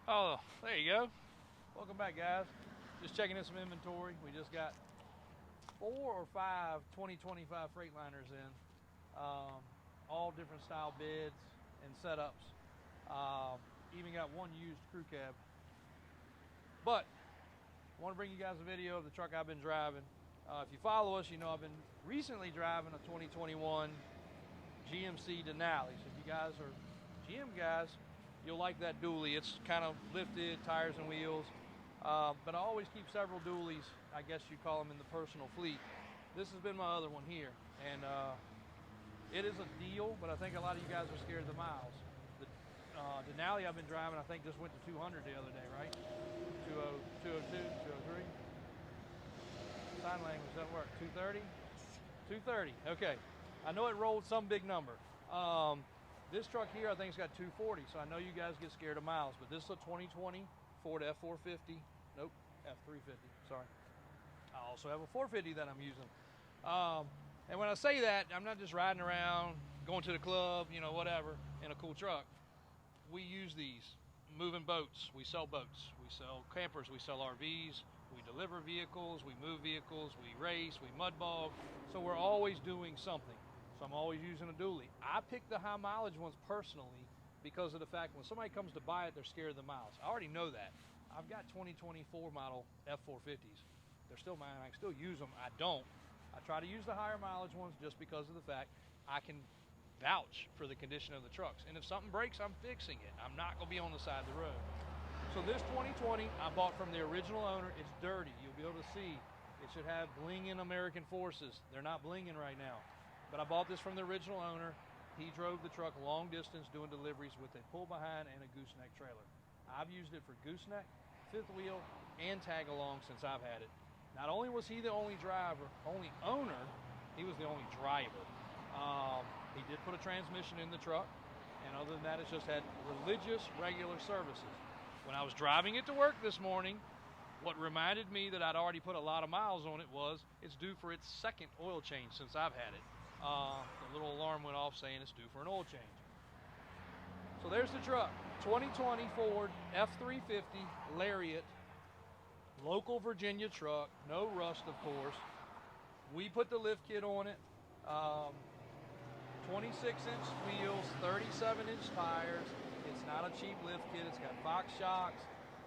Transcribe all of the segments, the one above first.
Oh, there you go. Welcome back, guys. Just checking in some inventory. We just got 4 or 5 2025 Freightliners in. All different style beds and setups. Even got one used crew cab. But I want to bring you guys a video of the truck I've been driving. If you follow us, you know I've been recently driving a 2021 GMC Denali. So if you guys are GM guys, you'll like that dually. It's kind of lifted, tires and wheels. But I always keep several dualies, I guess you call them, in the personal fleet. This has been my other one here. And it is a deal, but I think a lot of you guys are scared of the miles. The Denali I've been driving, I think just went to 200 the other day, right? 202, 203. Sign language doesn't work. 230? 230, okay. I know it rolled some big number. This truck here, I think it's got 240, so I know you guys get scared of miles, but this is a 2020 Ford F450. Nope, F350, sorry. I also have a 450 that I'm using. And when I say that, I'm not just riding around, going to the club, you know, whatever, in a cool truck. We use these, moving boats. We sell boats. We sell campers. We sell RVs. We deliver vehicles. We move vehicles. We race. We mud bog. So we're always doing something. So I'm always using a dually. I pick the high mileage ones personally because of the fact when somebody comes to buy it, they're scared of the miles. I already know that. I've got 2024 model F450s. They're still mine. I can still use them. I don't. I try to use the higher mileage ones just because of the fact I can vouch for the condition of the trucks. And if something breaks, I'm fixing it. I'm not going to be on the side of the road. So this 2020 I bought from the original owner. It's dirty. You'll be able to see. It should have blinging American Forces. They're not blinging right now. But I bought this from the original owner. He drove the truck long distance doing deliveries with a pull behind and a gooseneck trailer. I've used it for gooseneck, fifth wheel, and tag along since I've had it. Not only was he the only owner, he was the only driver. He did put a transmission in the truck, and other than that, it's just had religious, regular services. When I was driving it to work this morning, what reminded me that I'd already put a lot of miles on it was it's due for its second oil change since I've had it. The little alarm went off saying it's due for an oil change. So there's the truck, 2020 Ford F350 Lariat, local Virginia truck, no rust of course. We put the lift kit on it, 26-inch wheels, 37-inch tires. It's not a cheap lift kit. It's got Fox shocks.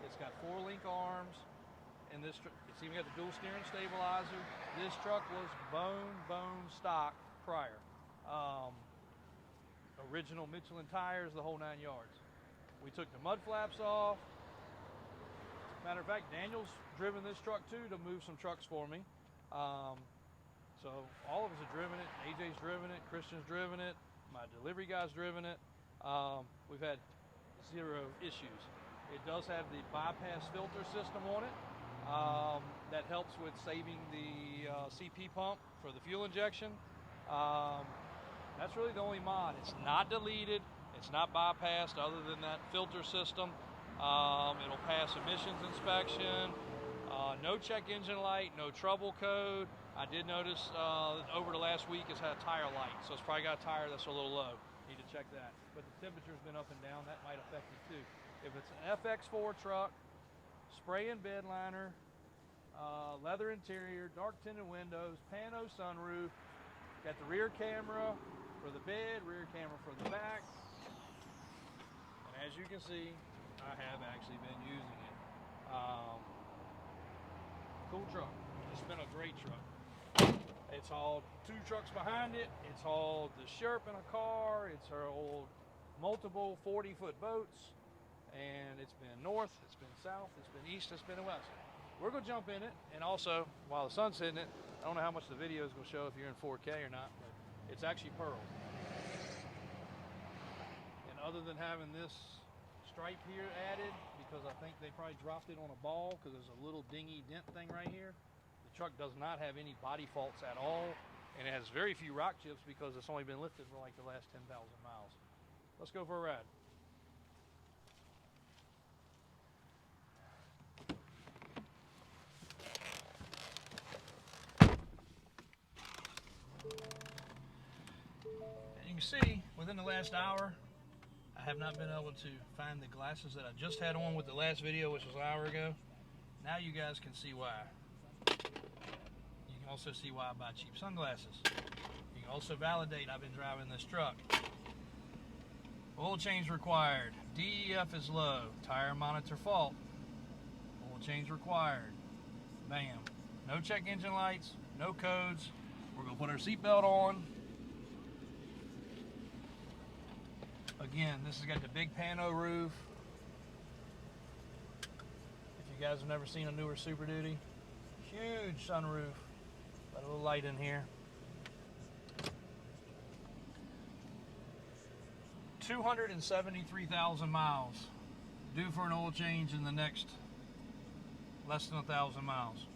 It's got 4-link arms. And it's even got the dual steering stabilizer. This truck was bone stock prior. Original Michelin tires, the whole 9 yards. We took the mud flaps off. Matter of fact, Daniel's driven this truck too to move some trucks for me. So all of us have driven it. AJ's driven it. Christian's driven it. My delivery guy's driven it. We've had 0 issues. It does have the bypass filter system on it. That helps with saving the CP pump for the fuel injection. That's really the only mod. It's not deleted. It's not bypassed other than that filter system. It'll pass emissions inspection. No check engine light, no trouble code. I did notice over the last week it's had a tire light, so it's probably got a tire that's a little low. Need to check that. But the temperature's been up and down. That might affect it too. If it's an FX4 truck, spray and bed liner, leather interior, dark tinted windows, pano sunroof, got the rear camera for the bed, rear camera for the back. And as you can see, I have actually been using it. Cool truck. It's been a great truck. It's hauled 2 trucks behind it. It's hauled the Sherp in a car. It's hauled multiple 40-foot boats. And it's been north, it's been south, it's been east, it's been west. We're going to jump in it. And also, while the sun's hitting it, I don't know how much the video is going to show if you're in 4K or not, but it's actually pearl. And other than having this stripe here added, because I think they probably dropped it on a ball because there's a little dingy dent thing right here. The truck does not have any body faults at all, and it has very few rock chips because it's only been lifted for like the last 10,000 miles. Let's go for a ride. And you can see within the last hour, I have not been able to find the glasses that I just had on with the last video, which was an hour ago. Now you guys can see why. You can also see why I buy cheap sunglasses. You can also validate I've been driving this truck. Oil change required. DEF is low. Tire monitor fault. Oil change required. Bam. No check engine lights. No codes. We're going to put our seatbelt on. Again, this has got the big pano roof. If you guys have never seen a newer Super Duty, huge sunroof. Got a little light in here. 273,000 miles. Due for an oil change in the next less than 1,000 miles.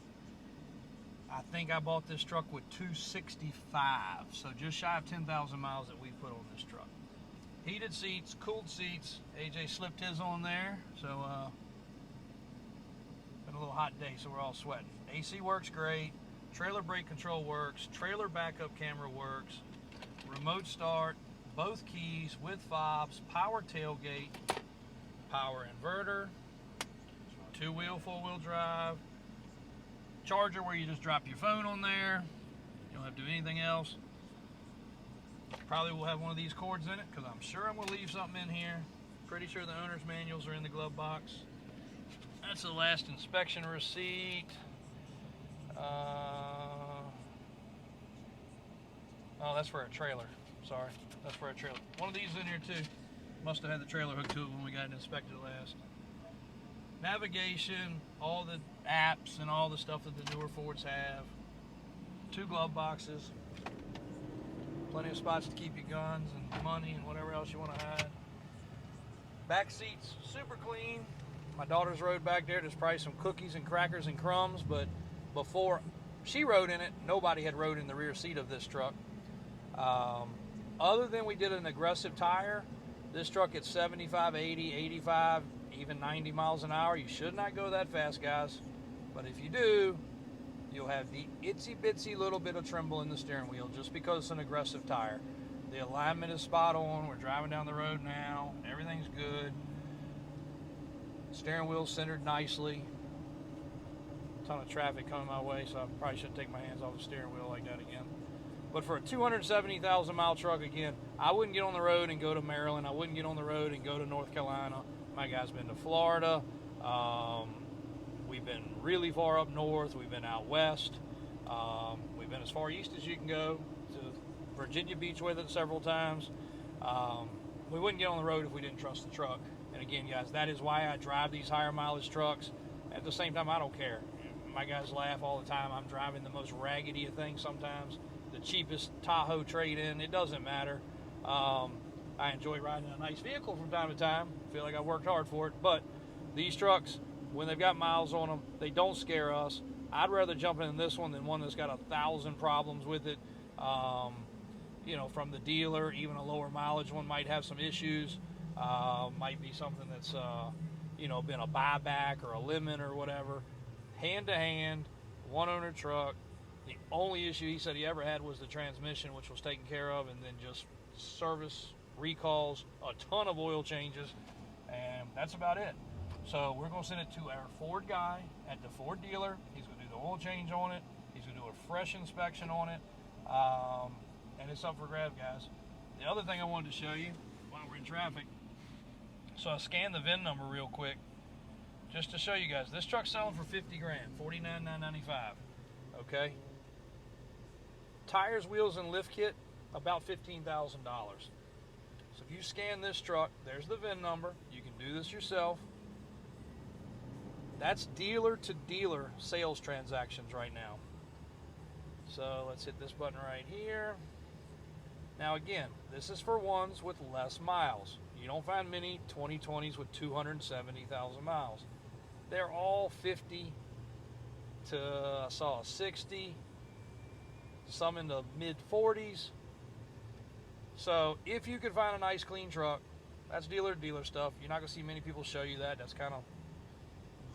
I think I bought this truck with 265, so just shy of 10,000 miles that we put on this truck. Heated seats, cooled seats. AJ slipped his on there, so been a little hot day, so we're all sweating. AC works great. Trailer brake control works. Trailer backup camera works. Remote start, both keys with fobs, power tailgate, power inverter, two-wheel, four-wheel drive, charger where you just drop your phone on there. You don't have to do anything else. Probably will have one of these cords in it because I'm sure I'm going to leave something in here. Pretty sure the owner's manuals are in the glove box. That's the last inspection receipt. Oh, that's for a trailer. Sorry, that's for a trailer. One of these in here too. Must have had the trailer hooked to it when we got it inspected last. Navigation, all the apps and all the stuff that the newer Fords have. Two glove boxes. Plenty of spots to keep your guns and money and whatever else you want to hide. Back seats, super clean. My daughter's rode back there. There's probably some cookies and crackers and crumbs, but before she rode in it, nobody had rode in the rear seat of this truck. Other than we did an aggressive tire, this truck at 75, 80, 85, even 90 miles an hour. You should not go that fast, guys. But if you do, you'll have the itsy bitsy little bit of tremble in the steering wheel just because it's an aggressive tire. The alignment is spot on. We're driving down the road now. Everything's good. Steering wheel centered nicely. Ton of traffic coming my way, so I probably shouldn't take my hands off the steering wheel like that again. But for a 270,000 mile truck, again, I wouldn't get on the road and go to Maryland. I wouldn't get on the road and go to North Carolina. My guy's been to Florida. We've been really far up north. We've been out west. We've been as far east as you can go, to Virginia Beach with it several times. We wouldn't get on the road if we didn't trust the truck. And again, guys, that is why I drive these higher mileage trucks. At the same time, I don't care. My guys laugh all the time. I'm driving the most raggedy of things sometimes. The cheapest Tahoe trade-in. It doesn't matter. I enjoy riding a nice vehicle from time to time. Feel like I worked hard for it. But these trucks, when they've got miles on them, they don't scare us. I'd rather jump in this one than one that's got 1,000 problems with it. You know, from the dealer, even a lower mileage one might have some issues. Might be something that's, you know, been a buyback or a limit or whatever. Hand to hand, one owner truck. The only issue he said he ever had was the transmission, which was taken care of, and then just service, recalls, a ton of oil changes, and that's about it. So we're going to send it to our Ford guy at the Ford dealer. He's going to do the oil change on it. He's going to do a fresh inspection on it, and it's up for grabs, guys. The other thing I wanted to show you while we're in traffic, so I scanned the VIN number real quick just to show you guys. This truck's selling for 50 grand, $49,995. Okay. Tires, wheels, and lift kit, about $15,000. So if you scan this truck, there's the VIN number. You can do this yourself. That's dealer to dealer sales transactions right now. So let's hit this button right here. Now again, this is for ones with less miles. You don't find many 2020s with 270,000 miles. They're all 50 to, I saw a 60, some in the mid 40s. So if you could find a nice clean truck, that's dealer to dealer stuff. You're not going to see many people show you that. That's kind of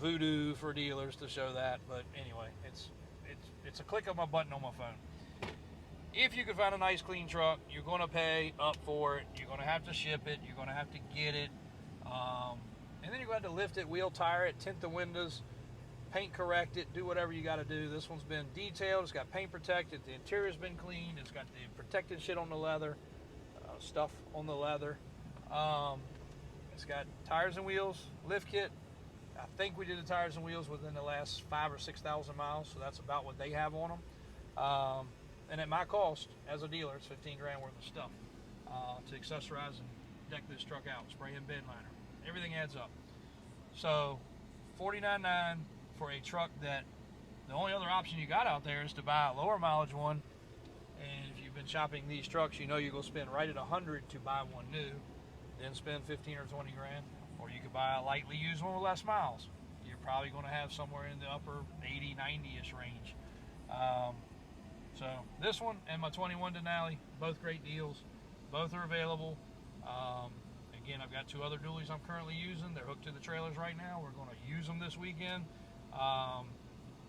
voodoo for dealers to show that. But anyway, it's a click of my button on my phone. if you can find a nice clean truck, you're going to pay up for it. You're going to have to ship it. You're going to have to get it. And then you're going to have to lift it, wheel tire it, tint the windows, paint correct it, do whatever you got to do. This one's been detailed. It's got paint protected. The interior's been cleaned. It's got the protected shit on the leather, stuff on the leather. It's got tires and wheels, lift kit. I think we did the tires and wheels within the last 5,000 or 6,000 miles, so that's about what they have on them. And at my cost, as a dealer, it's 15 grand worth of stuff to accessorize and deck this truck out, spray and bed liner. Everything adds up. So $49.9 for a truck that the only other option you got out there is to buy a lower mileage one. And if you've been shopping these trucks, you know you're going to spend right at 100 to buy one new, then spend 15 or 20 grand. Or you could buy a lightly used one with less miles. You're probably going to have somewhere in the upper 80, 90-ish range. So this one and my 21 Denali, both great deals. Both are available. Again, I've got 2 other dualies I'm currently using. They're hooked to the trailers right now. We're going to use them this weekend.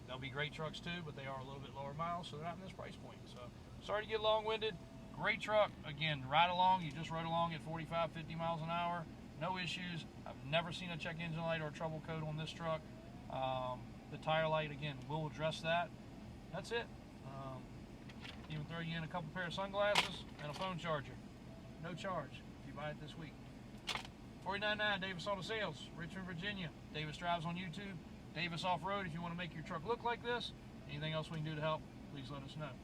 They'll be great trucks too, but they are a little bit lower miles, so they're not in this price point. So sorry to get long-winded. Great truck. Again, ride along. You just rode along at 45, 50 miles an hour. No issues. I've never seen a check engine light or a trouble code on this truck. The tire light, again, we'll address that. That's it. Even throw you in a couple pair of sunglasses and a phone charger. No charge if you buy it this week. $49.9 Davis Auto Sales, Richmond, Virginia. Davis Drives on YouTube. Davis Off-Road if you want to make your truck look like this. Anything else we can do to help, please let us know.